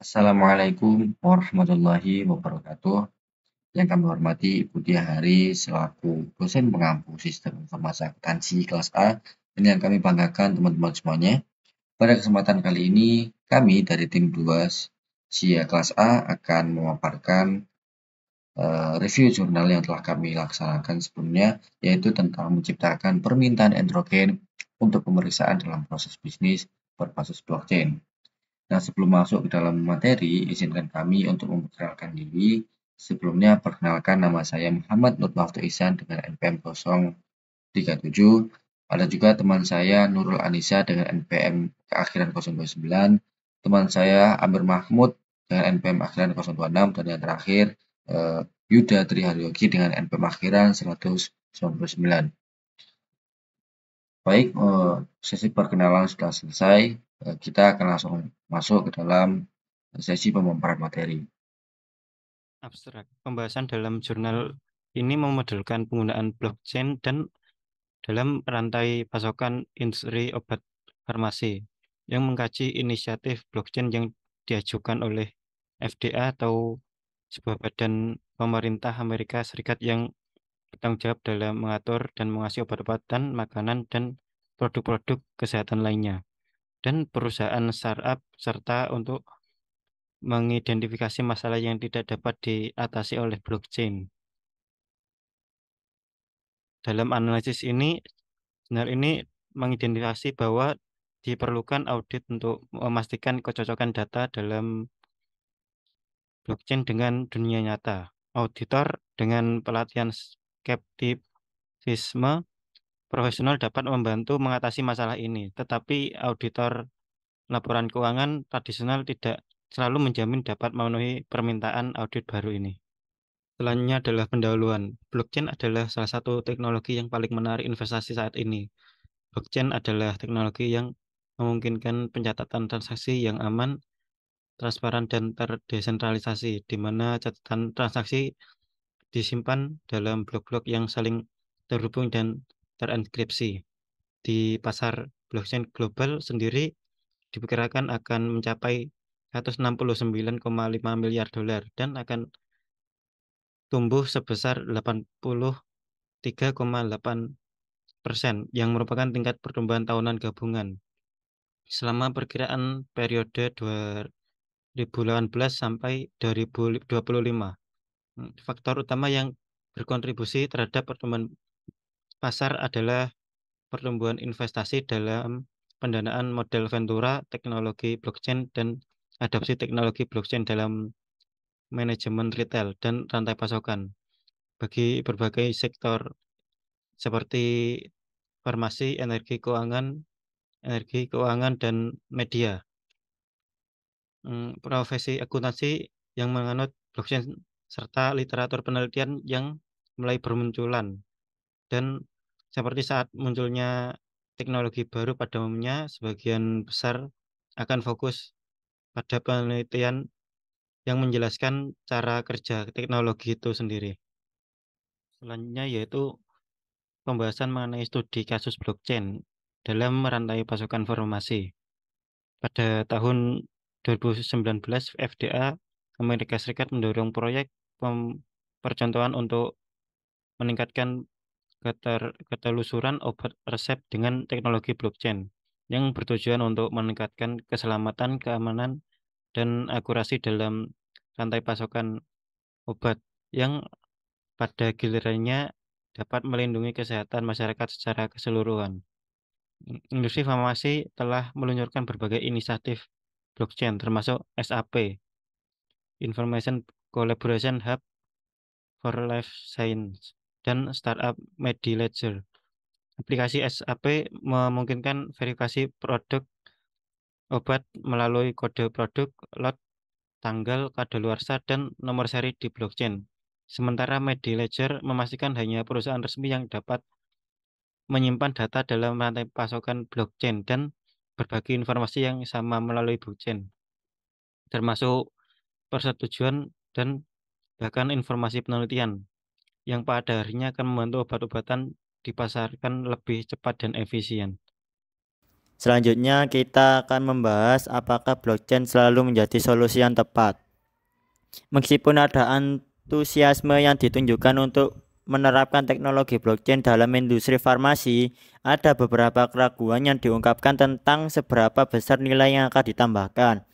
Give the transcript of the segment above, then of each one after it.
Assalamualaikum warahmatullahi wabarakatuh. Yang kami hormati Ibu Dia Hari selaku dosen pengampu Sistem Informasi Akuntansi kelas A dan yang kami banggakan teman-teman semuanya. Pada kesempatan kali ini, kami dari tim 2 SIA kelas A akan memaparkan review jurnal yang telah kami laksanakan sebelumnya, yaitu tentang menciptakan permintaan endrogen untuk pemeriksaan dalam proses bisnis berbasis blockchain. Nah, sebelum masuk ke dalam materi, izinkan kami untuk memperkenalkan diri. Sebelumnya, perkenalkan nama saya Muhammad Nurmaftu Ihsan dengan NPM 037. Ada juga teman saya Nurul Anissa dengan NPM keakhiran 029. Teman saya Amir Mahmud dengan NPM akhiran 026. Dan yang terakhir, Yuda Triharyogi dengan NPM akhiran 199. Baik, sesi perkenalan sudah selesai. Kita akan langsung masuk ke dalam sesi pemaparan materi. Abstrak. Pembahasan dalam jurnal ini memodelkan penggunaan blockchain dan dalam rantai pasokan industri obat farmasi yang mengkaji inisiatif blockchain yang diajukan oleh FDA atau sebuah badan pemerintah Amerika Serikat yang bertanggung jawab dalam mengatur dan mengasihi obat-obatan, makanan, dan produk-produk kesehatan lainnya, dan perusahaan startup serta untuk mengidentifikasi masalah yang tidak dapat diatasi oleh blockchain. Dalam analisis ini, jurnal ini mengidentifikasi bahwa diperlukan audit untuk memastikan kecocokan data dalam blockchain dengan dunia nyata. Auditor dengan pelatihan skeptisisme profesional dapat membantu mengatasi masalah ini, tetapi auditor laporan keuangan tradisional tidak selalu menjamin dapat memenuhi permintaan audit baru ini. Selanjutnya adalah pendahuluan. Blockchain adalah salah satu teknologi yang paling menarik investasi saat ini. Blockchain adalah teknologi yang memungkinkan pencatatan transaksi yang aman, transparan, dan terdesentralisasi, di mana catatan transaksi disimpan dalam blok-blok yang saling terhubung dan terenkripsi. Di pasar blockchain global sendiri diperkirakan akan mencapai 169,5 miliar dolar dan akan tumbuh sebesar 83,8%, yang merupakan tingkat pertumbuhan tahunan gabungan selama perkiraan periode 2018 sampai 2025. Faktor utama yang berkontribusi terhadap pertumbuhan pasar adalah pertumbuhan investasi dalam pendanaan model Ventura, teknologi blockchain, dan adopsi teknologi blockchain dalam manajemen retail dan rantai pasokan bagi berbagai sektor seperti farmasi, energi keuangan, dan media. Profesi akuntansi yang menganut blockchain serta literatur penelitian yang mulai bermunculan, dan seperti saat munculnya teknologi baru pada umumnya, sebagian besar akan fokus pada penelitian yang menjelaskan cara kerja teknologi itu sendiri. Selanjutnya yaitu pembahasan mengenai studi kasus blockchain dalam rantai pasokan informasi. Pada tahun 2019, FDA Amerika Serikat mendorong proyek percontohan untuk meningkatkan ketelusuran obat resep dengan teknologi blockchain yang bertujuan untuk meningkatkan keselamatan, keamanan, dan akurasi dalam rantai pasokan obat yang pada gilirannya dapat melindungi kesehatan masyarakat secara keseluruhan. Industri farmasi telah meluncurkan berbagai inisiatif blockchain termasuk SAP, Information Collaboration Hub for Life Science, dan startup MediLedger. Aplikasi SAP memungkinkan verifikasi produk obat melalui kode produk, lot, tanggal kadaluarsa, dan nomor seri di blockchain. Sementara MediLedger memastikan hanya perusahaan resmi yang dapat menyimpan data dalam rantai pasokan blockchain dan berbagi informasi yang sama melalui blockchain, termasuk persetujuan dan bahkan informasi penelitian yang pada akhirnya akan membantu obat-obatan dipasarkan lebih cepat dan efisien. Selanjutnya kita akan membahas apakah blockchain selalu menjadi solusi yang tepat. Meskipun ada antusiasme yang ditunjukkan untuk menerapkan teknologi blockchain dalam industri farmasi, ada beberapa keraguan yang diungkapkan tentang seberapa besar nilai yang akan ditambahkan.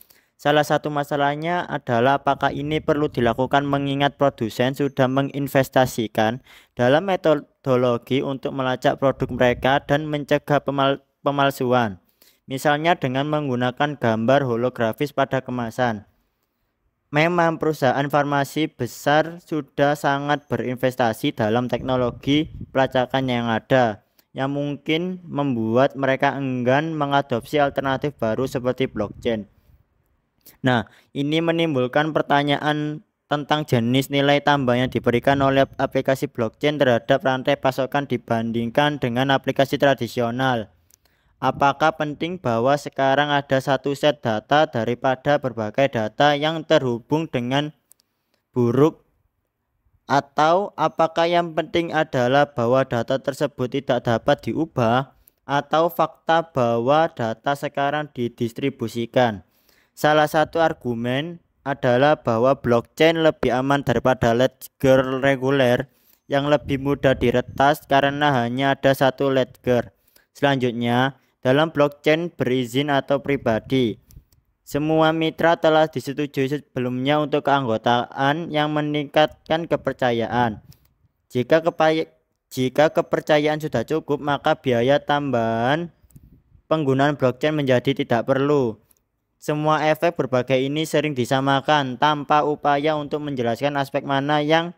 Salah satu masalahnya adalah apakah ini perlu dilakukan mengingat produsen sudah menginvestasikan dalam metodologi untuk melacak produk mereka dan mencegah pemalsuan. Misalnya dengan menggunakan gambar holografis pada kemasan. Memang perusahaan farmasi besar sudah sangat berinvestasi dalam teknologi pelacakan yang ada, yang mungkin membuat mereka enggan mengadopsi alternatif baru seperti blockchain. Nah, ini menimbulkan pertanyaan tentang jenis nilai tambah yang diberikan oleh aplikasi blockchain terhadap rantai pasokan dibandingkan dengan aplikasi tradisional. Apakah penting bahwa sekarang ada satu set data daripada berbagai data yang terhubung dengan buruk? Atau apakah yang penting adalah bahwa data tersebut tidak dapat diubah? Atau fakta bahwa data sekarang didistribusikan? Salah satu argumen adalah bahwa blockchain lebih aman daripada ledger reguler yang lebih mudah diretas karena hanya ada satu ledger. Selanjutnya, dalam blockchain berizin atau pribadi, semua mitra telah disetujui sebelumnya untuk keanggotaan yang meningkatkan kepercayaan. Jika kepercayaan sudah cukup, maka biaya tambahan penggunaan blockchain menjadi tidak perlu. Semua efek berbagai ini sering disamakan tanpa upaya untuk menjelaskan aspek mana yang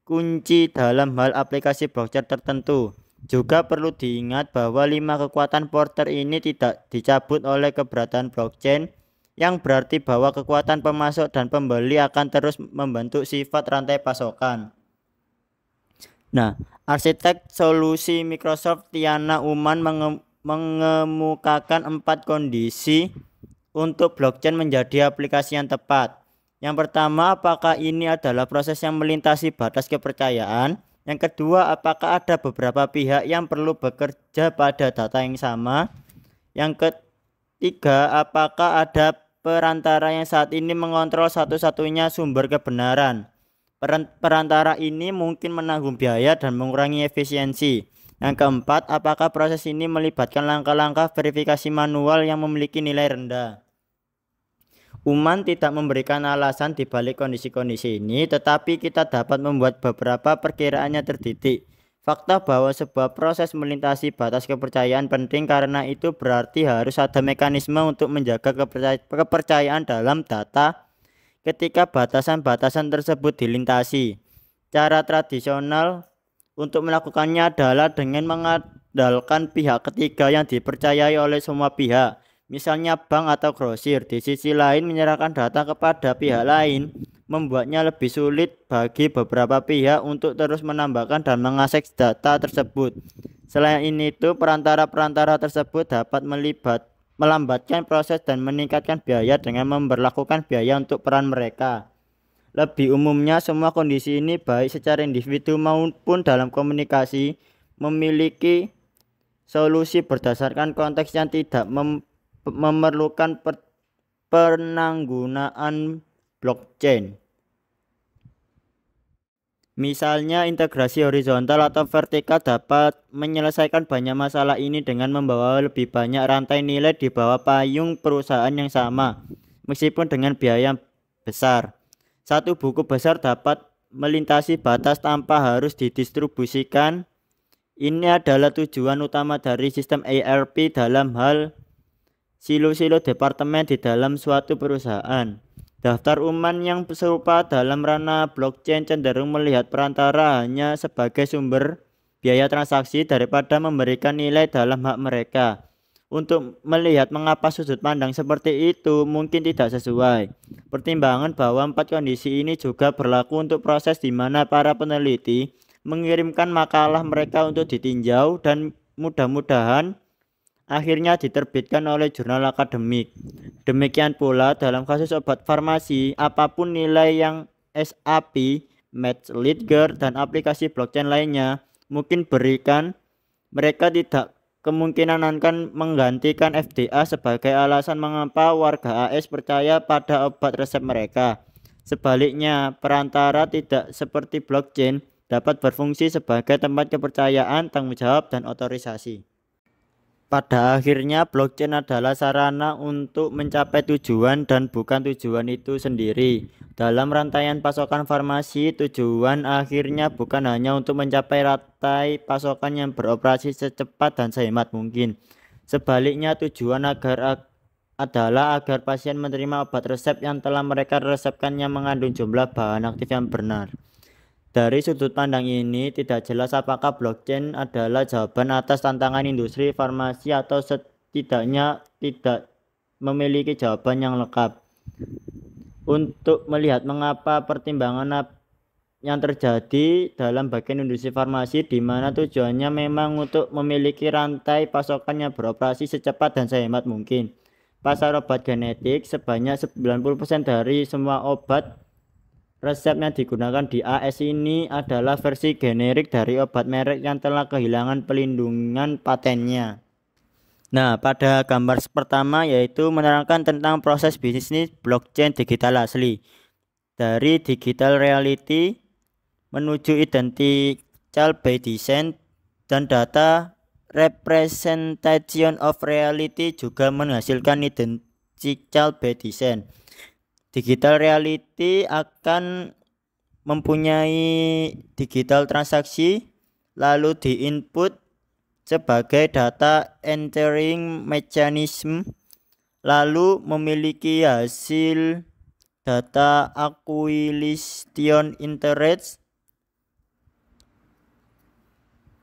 kunci dalam hal aplikasi blockchain tertentu. Juga perlu diingat bahwa 5 kekuatan Porter ini tidak dicabut oleh keberadaan blockchain, yang berarti bahwa kekuatan pemasok dan pembeli akan terus membentuk sifat rantai pasokan. Nah, arsitek solusi Microsoft Tiana Uman mengemukakan 4 kondisi untuk blockchain menjadi aplikasi yang tepat. Yang pertama, apakah ini adalah proses yang melintasi batas kepercayaan? Yang kedua, apakah ada beberapa pihak yang perlu bekerja pada data yang sama? Yang ketiga, apakah ada perantara yang saat ini mengontrol satu-satunya sumber kebenaran? Perantara ini mungkin menanggung biaya dan mengurangi efisiensi. Yang keempat, apakah proses ini melibatkan langkah-langkah verifikasi manual yang memiliki nilai rendah? Uman tidak memberikan alasan di balik kondisi-kondisi ini, tetapi kita dapat membuat beberapa perkiraan yang terdidik. Fakta bahwa sebuah proses melintasi batas kepercayaan penting karena itu berarti harus ada mekanisme untuk menjaga kepercayaan dalam data ketika batasan-batasan tersebut dilintasi. Cara tradisional untuk melakukannya adalah dengan mengandalkan pihak ketiga yang dipercayai oleh semua pihak, misalnya bank atau grosir. Di sisi lain, menyerahkan data kepada pihak lain membuatnya lebih sulit bagi beberapa pihak untuk terus menambahkan dan mengakses data tersebut. Selain itu, perantara-perantara tersebut dapat melambatkan proses dan meningkatkan biaya dengan memberlakukan biaya untuk peran mereka. Lebih umumnya, semua kondisi ini baik secara individu maupun dalam komunikasi memiliki solusi berdasarkan konteks yang tidak memerlukan penanggunaan blockchain. Misalnya, integrasi horizontal atau vertikal dapat menyelesaikan banyak masalah ini dengan membawa lebih banyak rantai nilai di bawah payung perusahaan yang sama, meskipun dengan biaya besar. Satu buku besar dapat melintasi batas tanpa harus didistribusikan. Ini adalah tujuan utama dari sistem ERP dalam hal silo-silo departemen di dalam suatu perusahaan. Daftar Uman yang serupa dalam ranah blockchain cenderung melihat perantara hanya sebagai sumber biaya transaksi daripada memberikan nilai dalam hak mereka. Untuk melihat mengapa sudut pandang seperti itu mungkin tidak sesuai. Pertimbangan bahwa 4 kondisi ini juga berlaku untuk proses di mana para peneliti mengirimkan makalah mereka untuk ditinjau dan mudah-mudahan akhirnya diterbitkan oleh jurnal akademik. Demikian pula dalam kasus obat farmasi, apapun nilai yang SAP, MathLedger, dan aplikasi blockchain lainnya mungkin berikan, mereka tidak kemungkinan akan menggantikan FDA sebagai alasan mengapa warga AS percaya pada obat resep mereka. Sebaliknya, perantara tidak seperti blockchain dapat berfungsi sebagai tempat kepercayaan, tanggung jawab, dan otorisasi. Pada akhirnya, blockchain adalah sarana untuk mencapai tujuan dan bukan tujuan itu sendiri. Dalam rantaian pasokan farmasi, tujuan akhirnya bukan hanya untuk mencapai rantai pasokan yang beroperasi secepat dan sehemat mungkin. Sebaliknya, tujuan adalah agar pasien menerima obat resep yang telah mereka resepkan yang mengandung jumlah bahan aktif yang benar. Dari sudut pandang ini, tidak jelas apakah blockchain adalah jawaban atas tantangan industri farmasi atau setidaknya tidak memiliki jawaban yang lengkap. Untuk melihat mengapa pertimbangan yang terjadi dalam bagian industri farmasi di mana tujuannya memang untuk memiliki rantai pasokan yang beroperasi secepat dan sehemat mungkin. Pasar obat genetik sebanyak 90% dari semua obat resep yang digunakan di AS ini adalah versi generik dari obat merek yang telah kehilangan pelindungan patennya. Nah, pada gambar pertama yaitu menerangkan tentang proses bisnis blockchain digital asli. Dari digital reality menuju identical by design dan data representation of reality juga menghasilkan identical by design. Digital reality akan mempunyai digital transaksi lalu diinput sebagai data entering mechanism lalu memiliki hasil data acquisition interest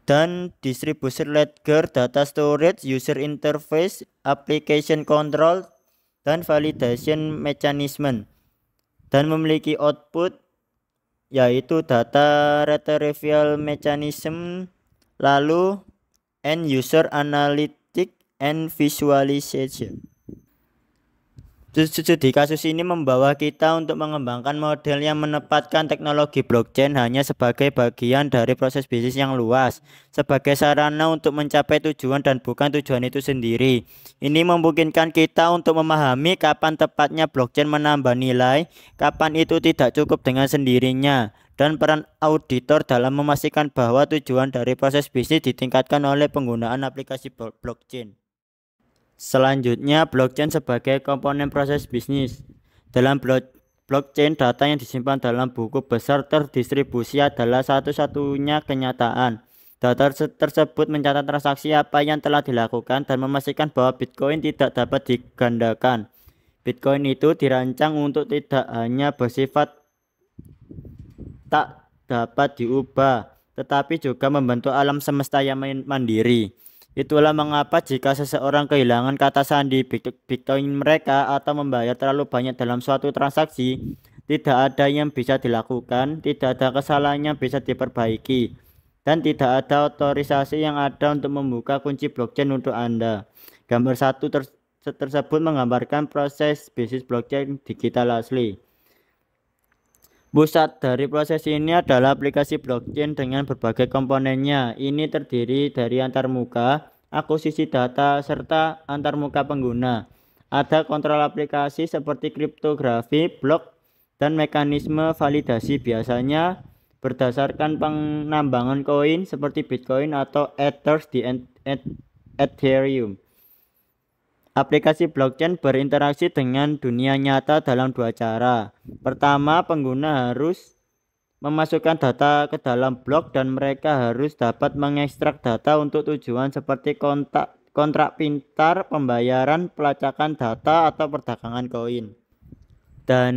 dan distribution ledger, data storage, user interface, application control, dan validation mechanism, dan memiliki output yaitu data retrieval mechanism lalu end user analytic and visualization. Studi kasus ini membawa kita untuk mengembangkan model yang menempatkan teknologi blockchain hanya sebagai bagian dari proses bisnis yang luas, sebagai sarana untuk mencapai tujuan dan bukan tujuan itu sendiri. Ini memungkinkan kita untuk memahami kapan tepatnya blockchain menambah nilai, kapan itu tidak cukup dengan sendirinya, dan peran auditor dalam memastikan bahwa tujuan dari proses bisnis ditingkatkan oleh penggunaan aplikasi blockchain. Selanjutnya, blockchain sebagai komponen proses bisnis. Dalam blockchain, data yang disimpan dalam buku besar terdistribusi adalah satu-satunya kenyataan. Data tersebut mencatat transaksi apa yang telah dilakukan dan memastikan bahwa Bitcoin tidak dapat digandakan. Bitcoin itu dirancang untuk tidak hanya bersifat tak dapat diubah, tetapi juga membentuk alam semesta yang mandiri. Itulah mengapa jika seseorang kehilangan kata sandi Bitcoin mereka atau membayar terlalu banyak dalam suatu transaksi, tidak ada yang bisa dilakukan, tidak ada kesalahan yang bisa diperbaiki, dan tidak ada otorisasi yang ada untuk membuka kunci blockchain untuk Anda. Gambar 1 tersebut menggambarkan proses bisnis blockchain digital asli. Pusat dari proses ini adalah aplikasi blockchain dengan berbagai komponennya. Ini terdiri dari antarmuka, akuisisi data, serta antarmuka pengguna. Ada kontrol aplikasi seperti kriptografi, blok, dan mekanisme validasi biasanya berdasarkan penambangan koin seperti Bitcoin atau Ethers di Ethereum. Aplikasi blockchain berinteraksi dengan dunia nyata dalam dua cara. Pertama, pengguna harus memasukkan data ke dalam blok dan mereka harus dapat mengekstrak data untuk tujuan seperti kontrak pintar, pembayaran, pelacakan data, atau perdagangan koin. Dan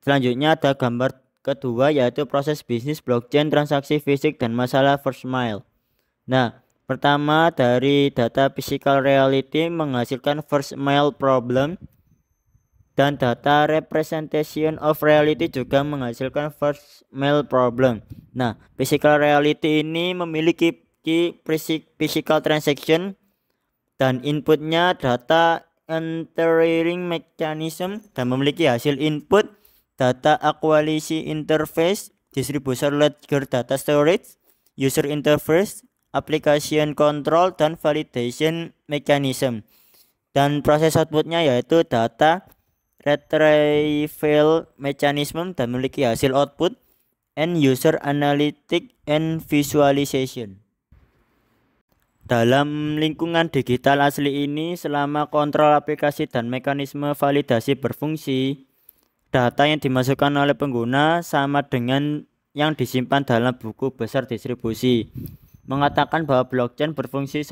selanjutnya ada gambar kedua yaitu proses bisnis blockchain, transaksi fisik, dan masalah first mile. Nah, pertama dari data physical reality menghasilkan first mile problem dan data representation of reality juga menghasilkan first mile problem. Nah, physical reality ini memiliki physical transaction dan inputnya data entering mechanism dan memiliki hasil input data acquisition interface, distribution ledger, data storage, user interface, application control, dan validation mechanism. Dan proses outputnya yaitu data retrieval mechanism dan memiliki hasil output and user analytic and visualization. Dalam lingkungan digital asli ini, selama kontrol aplikasi dan mekanisme validasi berfungsi, data yang dimasukkan oleh pengguna sama dengan yang disimpan dalam buku besar distribusi. Mengatakan bahwa blockchain berfungsi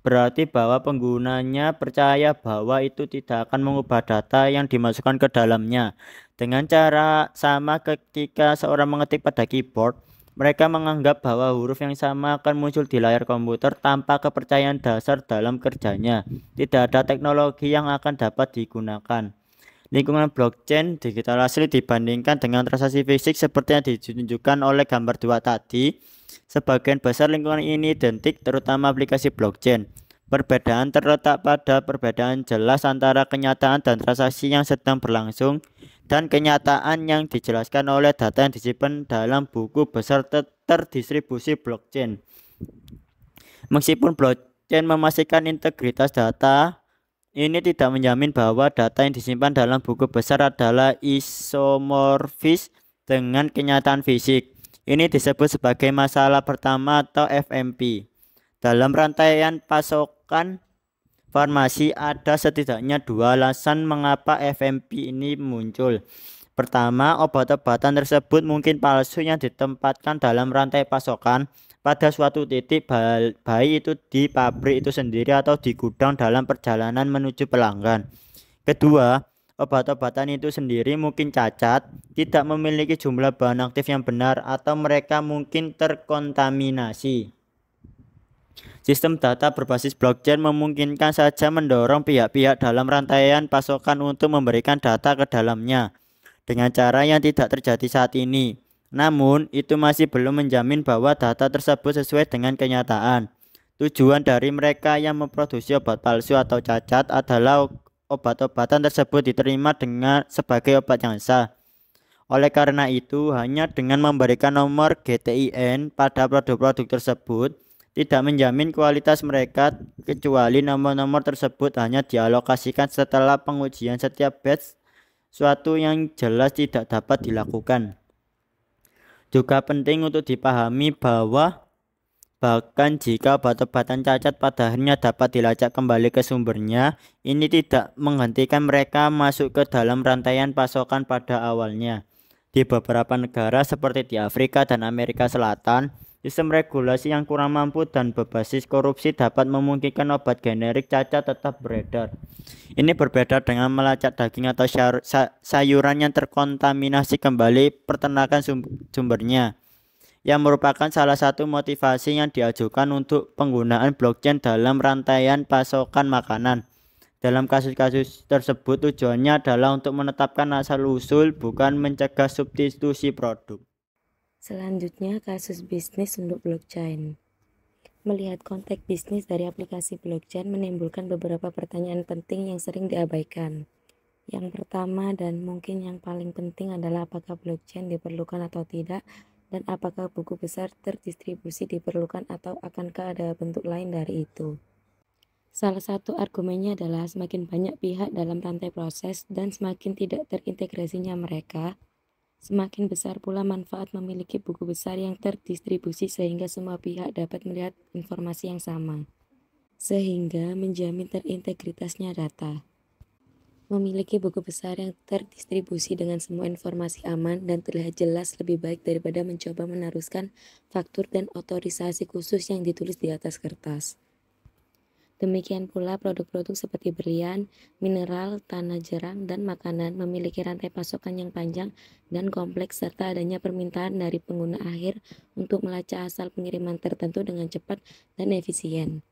berarti bahwa penggunanya percaya bahwa itu tidak akan mengubah data yang dimasukkan ke dalamnya. Dengan cara sama ketika seorang mengetik pada keyboard, mereka menganggap bahwa huruf yang sama akan muncul di layar komputer tanpa kepercayaan dasar dalam kerjanya. Tidak ada teknologi yang akan dapat digunakan. Lingkungan blockchain digital asli dibandingkan dengan transaksi fisik seperti yang ditunjukkan oleh gambar 2 tadi. Sebagian besar lingkungan ini identik, terutama aplikasi blockchain. Perbedaan terletak pada perbedaan jelas antara kenyataan dan transaksi yang sedang berlangsung dan kenyataan yang dijelaskan oleh data yang disimpan dalam buku besar terdistribusi blockchain. Meskipun blockchain memastikan integritas data, ini tidak menjamin bahwa data yang disimpan dalam buku besar adalah isomorfis dengan kenyataan fisik. Ini disebut sebagai masalah pertama atau FMP. Dalam rantaian pasokan farmasi ada setidaknya 2 alasan mengapa FMP ini muncul. Pertama, obat-obatan tersebut mungkin palsu yang ditempatkan dalam rantai pasokan pada suatu titik, baik itu di pabrik itu sendiri atau di gudang dalam perjalanan menuju pelanggan. Kedua, obat-obatan itu sendiri mungkin cacat, tidak memiliki jumlah bahan aktif yang benar, atau mereka mungkin terkontaminasi. Sistem data berbasis blockchain memungkinkan saja mendorong pihak-pihak dalam rantaian pasokan untuk memberikan data ke dalamnya dengan cara yang tidak terjadi saat ini. Namun, itu masih belum menjamin bahwa data tersebut sesuai dengan kenyataan. Tujuan dari mereka yang memproduksi obat palsu atau cacat adalah obat-obatan tersebut diterima sebagai obat yang sah. Oleh karena itu, hanya dengan memberikan nomor GTIN pada produk-produk tersebut tidak menjamin kualitas mereka, kecuali nomor-nomor tersebut hanya dialokasikan setelah pengujian setiap batch, suatu yang jelas tidak dapat dilakukan. Juga penting untuk dipahami bahwa bahkan jika obat-obatan cacat pada akhirnya dapat dilacak kembali ke sumbernya, ini tidak menghentikan mereka masuk ke dalam rantaian pasokan pada awalnya. Di beberapa negara seperti di Afrika dan Amerika Selatan, sistem regulasi yang kurang mampu dan berbasis korupsi dapat memungkinkan obat generik cacat tetap beredar. Ini berbeda dengan melacak daging atau sayuran yang terkontaminasi kembali peternakan sumbernya, yang merupakan salah satu motivasi yang diajukan untuk penggunaan blockchain dalam rantaian pasokan makanan. Dalam kasus-kasus tersebut tujuannya adalah untuk menetapkan asal-usul, bukan mencegah substitusi produk. Selanjutnya, kasus bisnis untuk blockchain. Melihat konteks bisnis dari aplikasi blockchain menimbulkan beberapa pertanyaan penting yang sering diabaikan. Yang pertama dan mungkin yang paling penting adalah apakah blockchain diperlukan atau tidak, dan apakah buku besar terdistribusi diperlukan atau akankah ada bentuk lain dari itu. Salah satu argumennya adalah semakin banyak pihak dalam rantai proses dan semakin tidak terintegrasinya mereka, semakin besar pula manfaat memiliki buku besar yang terdistribusi sehingga semua pihak dapat melihat informasi yang sama, sehingga menjamin terintegritasnya data. Memiliki buku besar yang terdistribusi dengan semua informasi aman dan terlihat jelas lebih baik daripada mencoba meneruskan faktur dan otorisasi khusus yang ditulis di atas kertas. Demikian pula produk-produk seperti berlian, mineral, tanah jerang, dan makanan memiliki rantai pasokan yang panjang dan kompleks serta adanya permintaan dari pengguna akhir untuk melacak asal pengiriman tertentu dengan cepat dan efisien.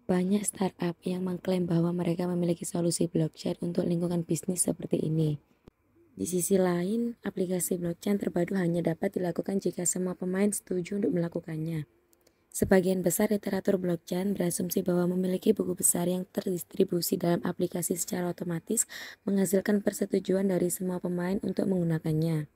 Banyak startup yang mengklaim bahwa mereka memiliki solusi blockchain untuk lingkungan bisnis seperti ini. Di sisi lain, aplikasi blockchain terpadu hanya dapat dilakukan jika semua pemain setuju untuk melakukannya. Sebagian besar literatur blockchain berasumsi bahwa memiliki buku besar yang terdistribusi dalam aplikasi secara otomatis menghasilkan persetujuan dari semua pemain untuk menggunakannya.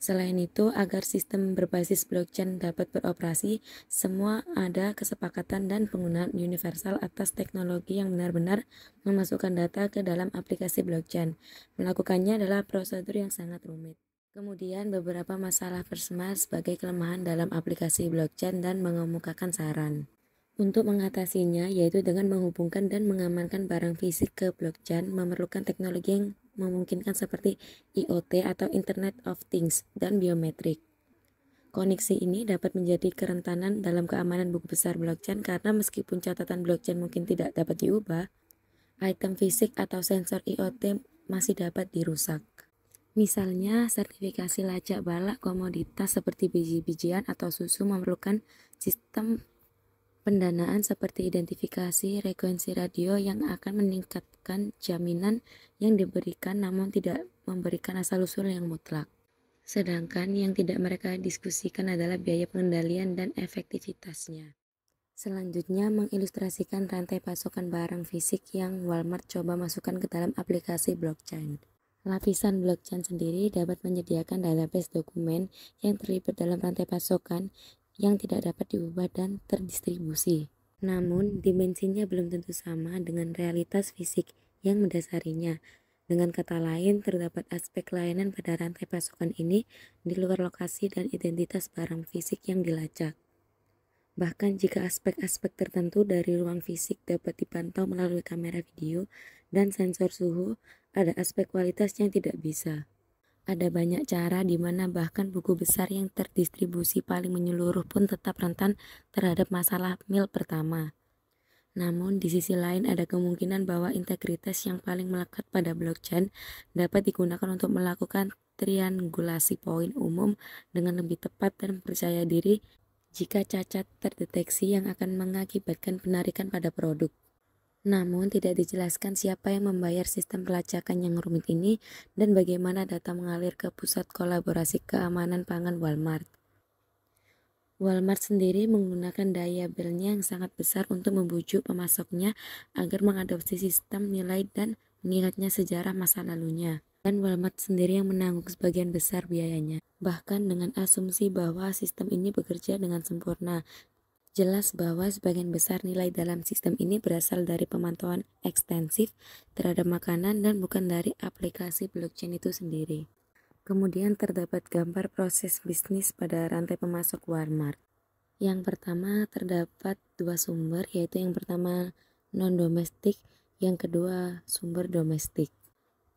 Selain itu, agar sistem berbasis blockchain dapat beroperasi, semua ada kesepakatan dan penggunaan universal atas teknologi yang benar-benar memasukkan data ke dalam aplikasi blockchain. Melakukannya adalah prosedur yang sangat rumit. Kemudian beberapa masalah personal sebagai kelemahan dalam aplikasi blockchain dan mengemukakan saran. Untuk mengatasinya, yaitu dengan menghubungkan dan mengamankan barang fisik ke blockchain, memerlukan teknologi yang memungkinkan seperti IoT atau Internet of Things dan biometrik. Koneksi ini dapat menjadi kerentanan dalam keamanan buku besar blockchain karena meskipun catatan blockchain mungkin tidak dapat diubah, item fisik atau sensor IoT masih dapat dirusak. Misalnya, sertifikasi lacak balak komoditas seperti biji-bijian atau susu memerlukan sistem pendanaan seperti identifikasi frekuensi radio yang akan meningkatkan jaminan yang diberikan namun tidak memberikan asal-usul yang mutlak. Sedangkan yang tidak mereka diskusikan adalah biaya pengendalian dan efektivitasnya. Selanjutnya, mengilustrasikan rantai pasokan barang fisik yang Walmart coba masukkan ke dalam aplikasi blockchain. Lapisan blockchain sendiri dapat menyediakan database dokumen yang terlibat dalam rantai pasokan yang tidak dapat diubah dan terdistribusi. Namun, dimensinya belum tentu sama dengan realitas fisik yang mendasarinya. Dengan kata lain, terdapat aspek layanan pada rantai pasokan ini di luar lokasi dan identitas barang fisik yang dilacak. Bahkan jika aspek-aspek tertentu dari ruang fisik dapat dipantau melalui kamera video dan sensor suhu, ada aspek kualitas yang tidak bisa. Ada banyak cara di mana bahkan buku besar yang terdistribusi paling menyeluruh pun tetap rentan terhadap masalah mil pertama. Namun di sisi lain ada kemungkinan bahwa integritas yang paling melekat pada blockchain dapat digunakan untuk melakukan triangulasi poin umum dengan lebih tepat dan percaya diri jika cacat terdeteksi yang akan mengakibatkan penarikan pada produk. Namun tidak dijelaskan siapa yang membayar sistem pelacakan yang rumit ini dan bagaimana data mengalir ke pusat kolaborasi keamanan pangan Walmart. Walmart sendiri menggunakan daya belnya yang sangat besar untuk membujuk pemasoknya agar mengadopsi sistem nilai dan mengingatnya sejarah masa lalunya. Dan Walmart sendiri yang menanggung sebagian besar biayanya. Bahkan dengan asumsi bahwa sistem ini bekerja dengan sempurna. Jelas bahwa sebagian besar nilai dalam sistem ini berasal dari pemantauan ekstensif terhadap makanan dan bukan dari aplikasi blockchain itu sendiri. Kemudian terdapat gambar proses bisnis pada rantai pemasok Walmart. Yang pertama terdapat dua sumber, yaitu yang pertama non-domestik, yang kedua sumber domestik.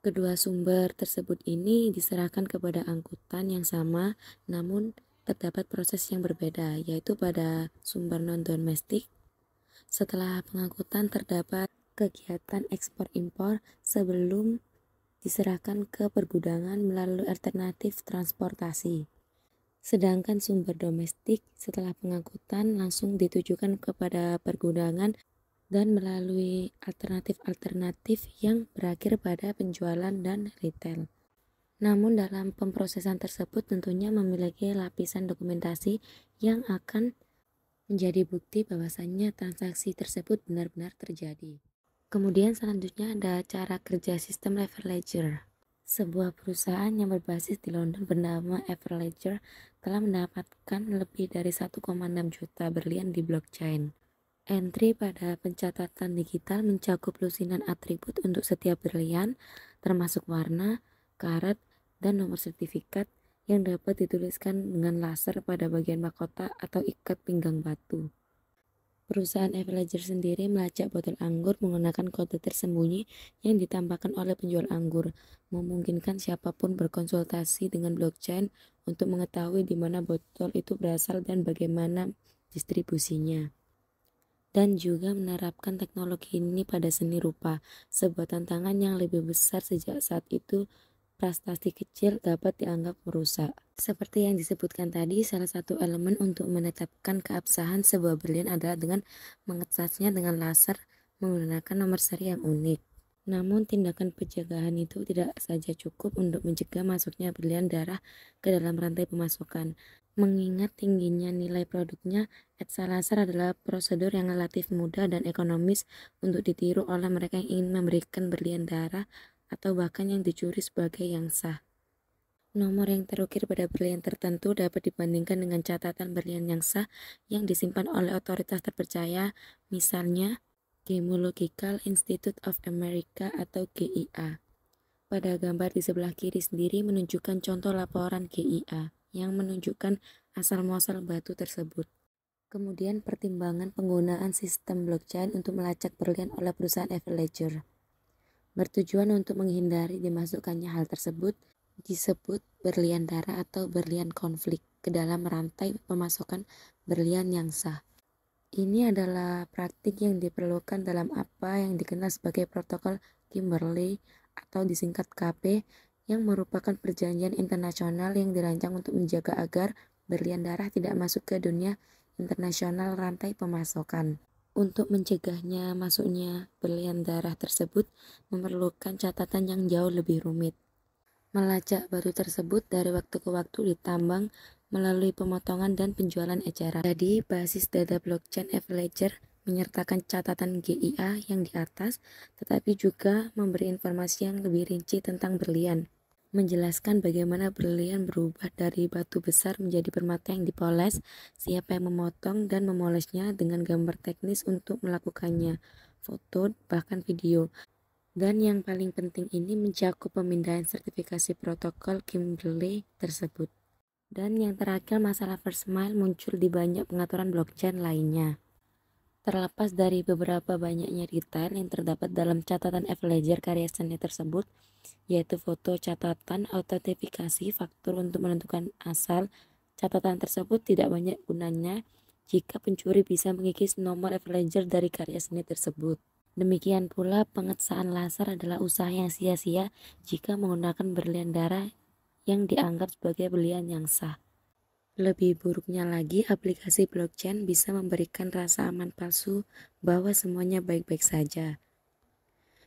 Kedua sumber tersebut ini diserahkan kepada angkutan yang sama, namun terdapat proses yang berbeda, yaitu pada sumber non-domestik. Setelah pengangkutan terdapat kegiatan ekspor-impor sebelum diserahkan ke pergudangan melalui alternatif transportasi. Sedangkan sumber domestik setelah pengangkutan langsung ditujukan kepada pergudangan dan melalui alternatif-alternatif yang berakhir pada penjualan dan retail. Namun dalam pemrosesan tersebut tentunya memiliki lapisan dokumentasi yang akan menjadi bukti bahwasannya transaksi tersebut benar-benar terjadi. Kemudian selanjutnya ada cara kerja sistem Everledger. Sebuah perusahaan yang berbasis di London bernama Everledger telah mendapatkan lebih dari 1,6 juta berlian di blockchain. Entry pada pencatatan digital mencakup lusinan atribut untuk setiap berlian, termasuk warna, karat, dan nomor sertifikat yang dapat dituliskan dengan laser pada bagian mahkota atau ikat pinggang batu. Perusahaan Everledger sendiri melacak botol anggur menggunakan kode tersembunyi yang ditambahkan oleh penjual anggur, memungkinkan siapapun berkonsultasi dengan blockchain untuk mengetahui di mana botol itu berasal dan bagaimana distribusinya. Dan juga menerapkan teknologi ini pada seni rupa, sebuah tantangan yang lebih besar sejak saat itu prestasi kecil dapat dianggap merusak. Seperti yang disebutkan tadi, salah satu elemen untuk menetapkan keabsahan sebuah berlian adalah dengan mengecasnya dengan laser menggunakan nomor seri yang unik. Namun tindakan pencegahan itu tidak saja cukup untuk mencegah masuknya berlian darah ke dalam rantai pemasokan. Mengingat tingginya nilai produknya, etsa laser adalah prosedur yang relatif mudah dan ekonomis untuk ditiru oleh mereka yang ingin memberikan berlian darah atau bahkan yang dicuri sebagai yang sah. Nomor yang terukir pada berlian tertentu dapat dibandingkan dengan catatan berlian yang sah yang disimpan oleh otoritas terpercaya, misalnya Gemological Institute of America atau GIA. Pada gambar di sebelah kiri sendiri menunjukkan contoh laporan GIA yang menunjukkan asal-muasal batu tersebut. Kemudian pertimbangan penggunaan sistem blockchain untuk melacak berlian oleh perusahaan Everledger. Bertujuan untuk menghindari dimasukkannya hal tersebut disebut berlian darah atau berlian konflik ke dalam rantai pemasokan berlian yang sah. Ini adalah praktik yang diperlukan dalam apa yang dikenal sebagai protokol Kimberley atau disingkat KP, yang merupakan perjanjian internasional yang dirancang untuk menjaga agar berlian darah tidak masuk ke dunia internasional rantai pemasokan. Untuk mencegahnya masuknya berlian darah tersebut memerlukan catatan yang jauh lebih rumit. Melacak batu tersebut dari waktu ke waktu ditambang melalui pemotongan dan penjualan eceran. Jadi, basis data blockchain Everledger menyertakan catatan GIA yang di atas, tetapi juga memberi informasi yang lebih rinci tentang berlian. Menjelaskan bagaimana berlian berubah dari batu besar menjadi permata yang dipoles, siapa yang memotong dan memolesnya dengan gambar teknis untuk melakukannya, foto, bahkan video. Dan yang paling penting ini mencakup pemindahan sertifikasi protokol Kimberley tersebut. Dan yang terakhir, masalah first mile muncul di banyak pengaturan blockchain lainnya. Terlepas dari beberapa banyaknya detail yang terdapat dalam catatan Everledger karya seni tersebut, yaitu foto, catatan, autentifikasi, faktur untuk menentukan asal, catatan tersebut tidak banyak gunanya jika pencuri bisa mengikis nomor Everledger dari karya seni tersebut. Demikian pula pengetsaan laser adalah usaha yang sia-sia jika menggunakan berlian darah yang dianggap sebagai berlian yang sah. Lebih buruknya lagi, aplikasi blockchain bisa memberikan rasa aman palsu bahwa semuanya baik-baik saja.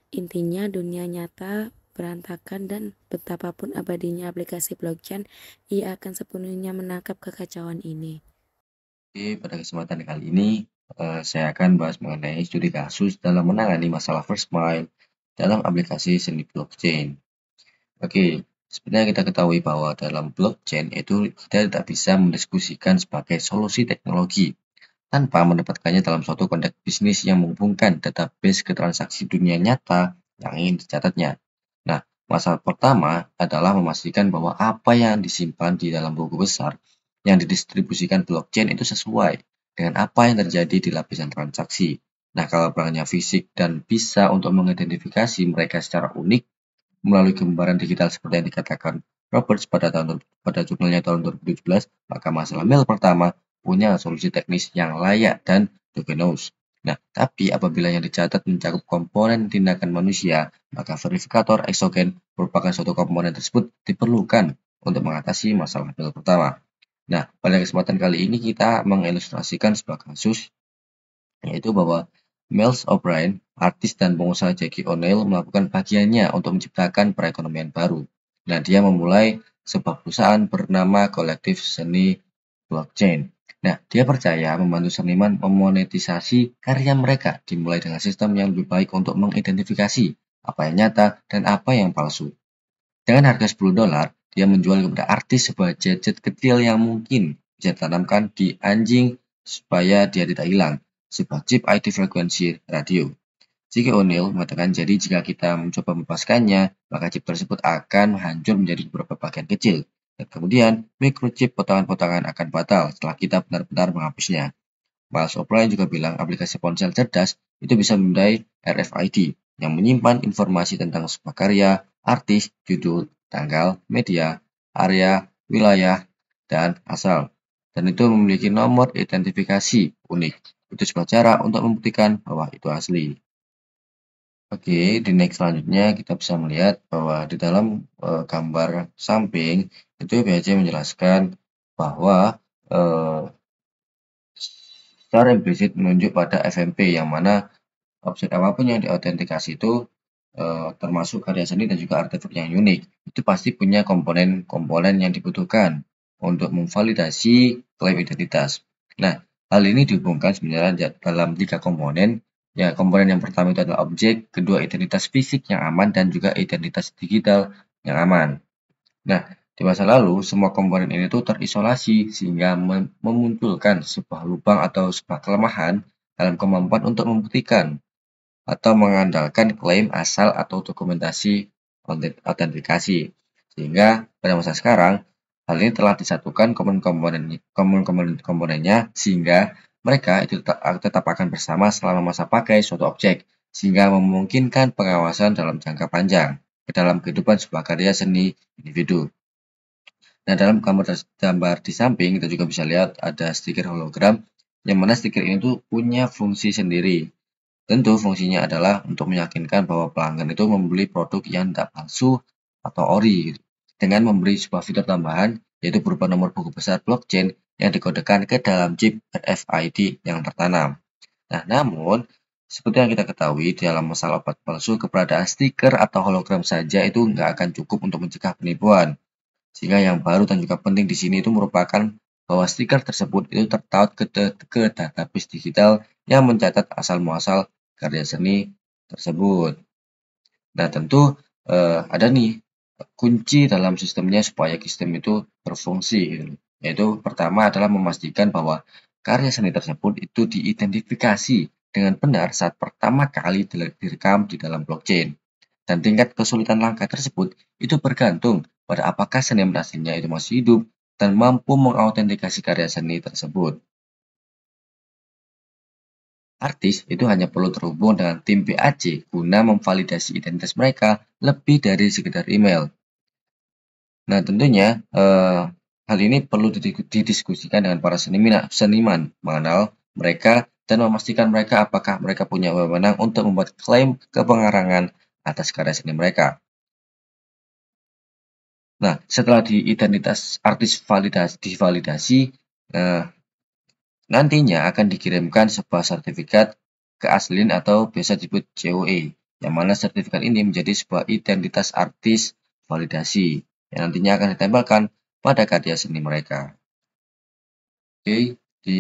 Intinya dunia nyata berantakan dan betapapun abadinya aplikasi blockchain, ia akan sepenuhnya menangkap kekacauan ini. Oke, pada kesempatan kali ini saya akan bahas mengenai studi kasus dalam menangani masalah first mile dalam aplikasi seni blockchain. Oke, sebenarnya kita ketahui bahwa dalam blockchain itu kita tidak bisa mendiskusikan sebagai solusi teknologi tanpa mendapatkannya dalam suatu konteks bisnis yang menghubungkan database ke transaksi dunia nyata yang ingin dicatatnya. Nah, masalah pertama adalah memastikan bahwa apa yang disimpan di dalam buku besar yang didistribusikan blockchain itu sesuai dengan apa yang terjadi di lapisan transaksi. Nah, kalau barangnya fisik dan bisa untuk mengidentifikasi mereka secara unik melalui gambaran digital seperti yang dikatakan Roberts pada jurnalnya tahun 2017, maka masalah mail pertama punya solusi teknis yang layak dan diagnose. Nah, tapi apabila yang dicatat mencakup komponen tindakan manusia, maka verifikator eksogen merupakan suatu komponen tersebut diperlukan untuk mengatasi masalah mail pertama. Nah, pada kesempatan kali ini kita mengilustrasikan sebuah kasus, yaitu bahwa Miles O'Brien, artis dan pengusaha Jackie O'Neill, melakukan bagiannya untuk menciptakan perekonomian baru. Nah, dia memulai sebuah perusahaan bernama Kolektif Seni Blockchain. Nah, dia percaya membantu seniman memonetisasi karya mereka, dimulai dengan sistem yang lebih baik untuk mengidentifikasi apa yang nyata dan apa yang palsu. Dengan harga $10, dia menjual kepada artis sebuah gadget kecil yang mungkin bisa ditanamkan di anjing supaya dia tidak hilang, sebuah chip IT frekuensi radio. Jackie O'Neill mengatakan, jadi jika kita mencoba melepaskannya, maka chip tersebut akan hancur menjadi beberapa bagian kecil. Dan kemudian, microchip potongan-potongan akan batal setelah kita benar-benar menghapusnya. Miles O'Brien juga bilang aplikasi ponsel cerdas itu bisa memindai RFID yang menyimpan informasi tentang sebuah karya, artis, judul, tanggal, media, area, wilayah, dan asal. Dan itu memiliki nomor identifikasi unik. Itu sebuah cara untuk membuktikan bahwa itu asli. Oke, di next selanjutnya kita bisa melihat bahwa di dalam gambar samping itu BHC menjelaskan bahwa secara implisit menunjuk pada FMP yang mana objek apapun yang diautentikasi itu termasuk karya seni dan juga artefak yang unik, itu pasti punya komponen-komponen yang dibutuhkan untuk memvalidasi klaim identitas. Nah, hal ini dihubungkan sebenarnya dalam 3 komponen. Ya, komponen yang pertama itu adalah objek, kedua identitas fisik yang aman, dan juga identitas digital yang aman. Nah, Di masa lalu, semua komponen ini tuh terisolasi sehingga memunculkan sebuah lubang atau sebuah kelemahan dalam kemampuan untuk membuktikan atau mengandalkan klaim asal atau dokumentasi autentikasi. Sehingga pada masa sekarang, hal ini telah disatukan komponen-komponennya sehingga mereka itu tetap akan bersama selama masa pakai suatu objek, sehingga memungkinkan pengawasan dalam jangka panjang ke dalam kehidupan sebuah karya seni individu. Nah, dalam gambar di samping kita juga bisa lihat ada stiker hologram, yang mana stiker ini tuh punya fungsi sendiri. Tentu fungsinya adalah untuk meyakinkan bahwa pelanggan itu membeli produk yang tidak palsu atau ori, dengan memberi sebuah fitur tambahan, yaitu berupa nomor buku besar blockchain yang dikodekan ke dalam chip RFID yang tertanam. Nah, namun seperti yang kita ketahui, di dalam masalah obat palsu, keberadaan stiker atau hologram saja itu nggak akan cukup untuk mencegah penipuan. Sehingga yang baru dan juga penting di sini itu merupakan bahwa stiker tersebut itu tertaut ke database digital yang mencatat asal-muasal karya seni tersebut. Nah, tentu ada nih kunci dalam sistemnya supaya sistem itu berfungsi, gitu. Yaitu pertama adalah memastikan bahwa karya seni tersebut itu diidentifikasi dengan benar saat pertama kali direkam di dalam blockchain. Dan tingkat kesulitan langkah tersebut itu bergantung pada apakah seniman aslinya itu masih hidup dan mampu mengautentikasi karya seni tersebut. Artis itu hanya perlu terhubung dengan tim BAC guna memvalidasi identitas mereka lebih dari sekedar email. Nah, tentunya hal ini perlu didiskusikan dengan para seniman mengenal mereka dan memastikan mereka apakah mereka punya wewenang untuk membuat klaim kepengarangan atas karya seni mereka. Nah, setelah identitas artis divalidasi, nantinya akan dikirimkan sebuah sertifikat keaslian atau biasa disebut COE, yang mana sertifikat ini menjadi sebuah identitas artis validasi yang nantinya akan ditempelkan pada karya seni mereka. Oke, di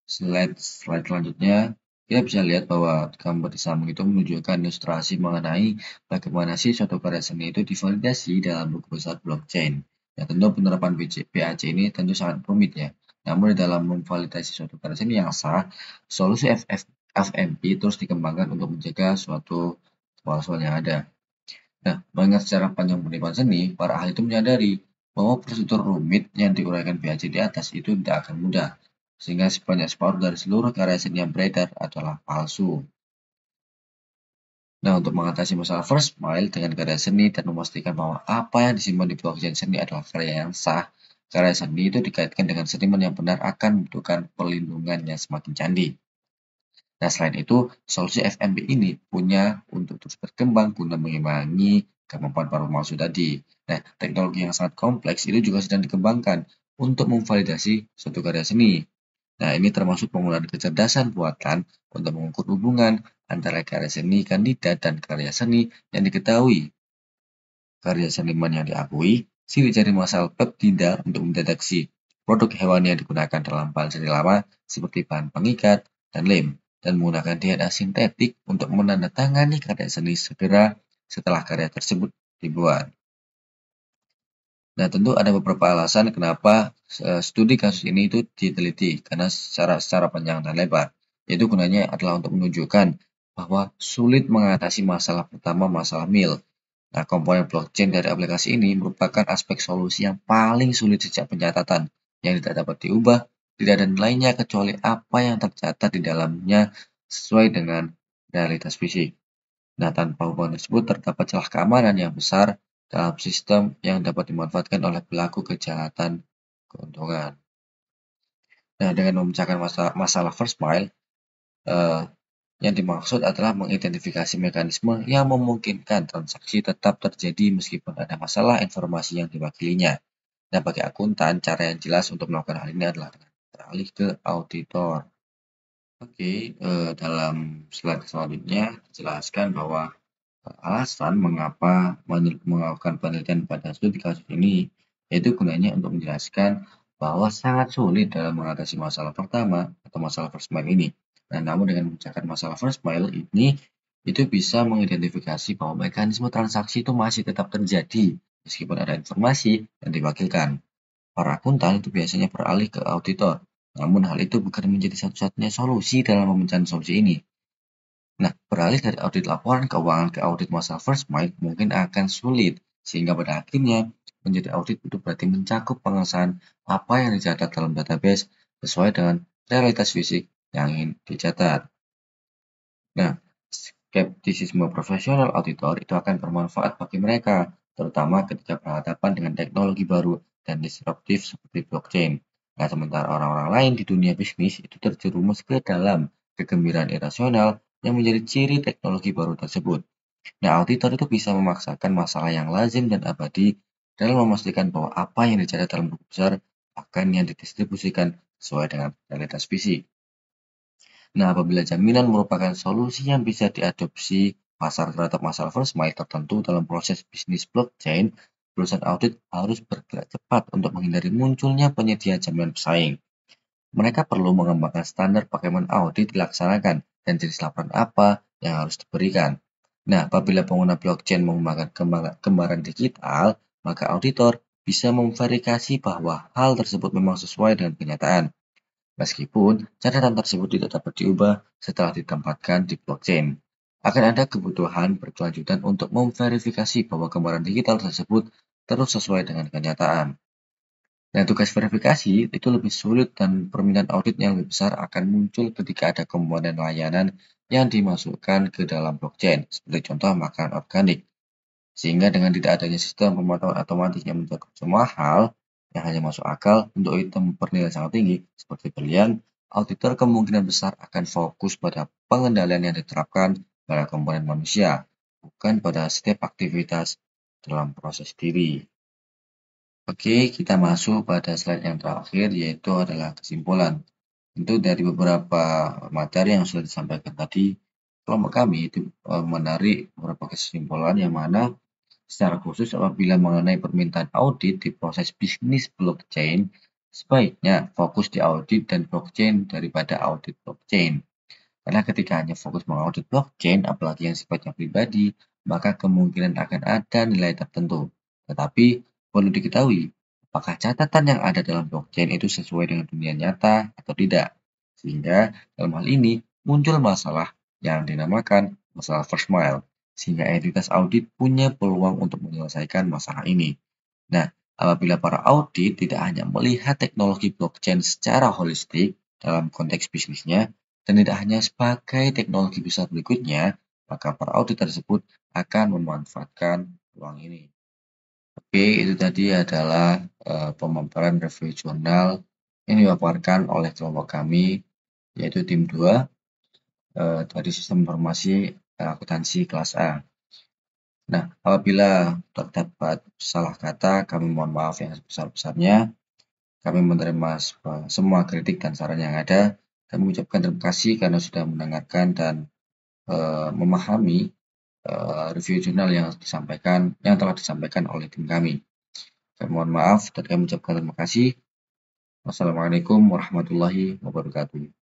slide selanjutnya kita bisa lihat bahwa gambar di samping itu menunjukkan ilustrasi mengenai bagaimana sih suatu karya seni itu divalidasi dalam buku besar blockchain. Ya, tentu penerapan BAC ini tentu sangat rumit ya. Namun di dalam memvalidasi suatu karya seni yang sah, solusi FMP terus dikembangkan untuk menjaga suatu kepalsuan yang ada. Nah, mengingat secara panjang penipuan seni, para ahli itu menyadari bahwa prosedur rumit yang diuraikan BAC di atas itu tidak akan mudah, sehingga sebanyak separuh dari seluruh karya seni yang beredar adalah palsu. Nah, untuk mengatasi masalah first mile dengan karya seni dan memastikan bahwa apa yang disimpan di blockchain seni adalah karya yang sah, karya seni itu dikaitkan dengan seniman yang benar akan membutuhkan perlindungan yang semakin canggih. Nah, selain itu, solusi FMP ini punya untuk terus berkembang guna mengimbangi kemampuan para pemalsu tadi. Nah, teknologi yang sangat kompleks itu juga sedang dikembangkan untuk memvalidasi suatu karya seni. Nah, ini termasuk penggunaan kecerdasan buatan untuk mengukur hubungan antara karya seni kandidat dan karya seni yang diketahui. Karya seniman yang diakui, sidik jari masal peptida untuk mendeteksi produk hewani yang digunakan dalam bahan seni lama seperti bahan pengikat dan lem, dan menggunakan DNA sintetik untuk menandatangani karya seni segera setelah karya tersebut dibuat. Nah, tentu ada beberapa alasan kenapa studi kasus ini itu diteliti, karena secara panjang dan lebar. Yaitu gunanya adalah untuk menunjukkan bahwa sulit mengatasi masalah pertama, masalah mil. Nah, komponen blockchain dari aplikasi ini merupakan aspek solusi yang paling sulit sejak pencatatan, yang tidak dapat diubah, tidak ada nilainya kecuali apa yang tercatat di dalamnya sesuai dengan realitas fisik. Nah, tanpa hubungan tersebut terdapat celah keamanan yang besar dalam sistem yang dapat dimanfaatkan oleh pelaku kejahatan keuntungan. Nah, dengan memecahkan masalah first mile, yang dimaksud adalah mengidentifikasi mekanisme yang memungkinkan transaksi tetap terjadi meskipun ada masalah informasi yang diwakilinya. Nah, bagi akuntan, cara yang jelas untuk melakukan hal ini adalah beralih ke auditor. Oke, dalam slide selanjutnya dijelaskan bahwa alasan mengapa melakukan penelitian pada studi kasus ini, yaitu gunanya untuk menjelaskan bahwa sangat sulit dalam mengatasi masalah pertama atau masalah first mile ini. Nah, namun dengan memecahkan masalah first mile ini, itu bisa mengidentifikasi bahwa mekanisme transaksi itu masih tetap terjadi meskipun ada informasi yang diwakilkan. Para akuntan itu biasanya beralih ke auditor, namun hal itu bukan menjadi satu-satunya solusi dalam memecahin solusi ini. Nah, beralih dari audit laporan keuangan ke audit masalah first mile mungkin akan sulit, sehingga pada akhirnya menjadi audit itu berarti mencakup pengesahan apa yang dicatat dalam database sesuai dengan realitas fisik yang ingin dicatat. Nah, skeptisisme profesional auditor itu akan bermanfaat bagi mereka, terutama ketika berhadapan dengan teknologi baru dan disruptif seperti blockchain. Nah, sementara orang-orang lain di dunia bisnis itu terjerumus ke dalam kegembiraan irasional yang menjadi ciri teknologi baru tersebut. Nah, auditor itu bisa memaksakan masalah yang lazim dan abadi dalam memastikan bahwa apa yang dicatat dalam buku besar akan yang didistribusikan sesuai dengan realitas fisik. Nah, apabila jaminan merupakan solusi yang bisa diadopsi pasar terhadap masalah first mile tertentu dalam proses bisnis blockchain, perusahaan audit harus bergerak cepat untuk menghindari munculnya penyedia jaminan pesaing. Mereka perlu mengembangkan standar bagaimana audit dilaksanakan dan jenis laporan apa yang harus diberikan. Nah, apabila pengguna blockchain mengembangkan gambaran digital, maka auditor bisa memverifikasi bahwa hal tersebut memang sesuai dengan kenyataan. Meskipun catatan tersebut tidak dapat diubah setelah ditempatkan di blockchain, akan ada kebutuhan berkelanjutan untuk memverifikasi bahwa gambaran digital tersebut terus sesuai dengan kenyataan. Nah, tugas verifikasi itu lebih sulit dan permintaan audit yang lebih besar akan muncul ketika ada komponen layanan yang dimasukkan ke dalam blockchain, seperti contoh makanan organik. Sehingga dengan tidak adanya sistem pemantauan otomatis yang mencakup semua hal yang hanya masuk akal untuk item bernilai sangat tinggi, seperti berlian, auditor kemungkinan besar akan fokus pada pengendalian yang diterapkan pada komponen manusia, bukan pada setiap aktivitas dalam proses diri. Oke, kita masuk pada slide yang terakhir, yaitu adalah kesimpulan. Tentu dari beberapa materi yang sudah disampaikan tadi, kelompok kami itu menarik beberapa kesimpulan yang mana secara khusus apabila mengenai permintaan audit di proses bisnis blockchain, sebaiknya fokus di audit dan blockchain daripada audit blockchain. Karena ketika hanya fokus mengaudit blockchain, apalagi yang sifatnya pribadi, maka kemungkinan akan ada nilai tertentu. Tetapi perlu diketahui, apakah catatan yang ada dalam blockchain itu sesuai dengan dunia nyata atau tidak. Sehingga dalam hal ini muncul masalah yang dinamakan masalah first mile, sehingga entitas audit punya peluang untuk menyelesaikan masalah ini. Nah, apabila para audit tidak hanya melihat teknologi blockchain secara holistik dalam konteks bisnisnya, dan tidak hanya sebagai teknologi besar berikutnya, maka para audit tersebut akan memanfaatkan peluang ini. Oke, itu tadi adalah pemaparan review jurnal yang dipaparkan oleh kelompok kami, yaitu tim 2 dari Sistem Informasi Akuntansi kelas A. Nah, apabila terdapat salah kata, kami mohon maaf yang sebesar-besarnya. Kami menerima semua kritik dan saran yang ada. Kami mengucapkan terima kasih karena sudah mendengarkan dan memahami review jurnal yang telah disampaikan oleh tim kami. Kami mohon maaf dan kami mengucapkan terima kasih. Wassalamualaikum warahmatullahi wabarakatuh.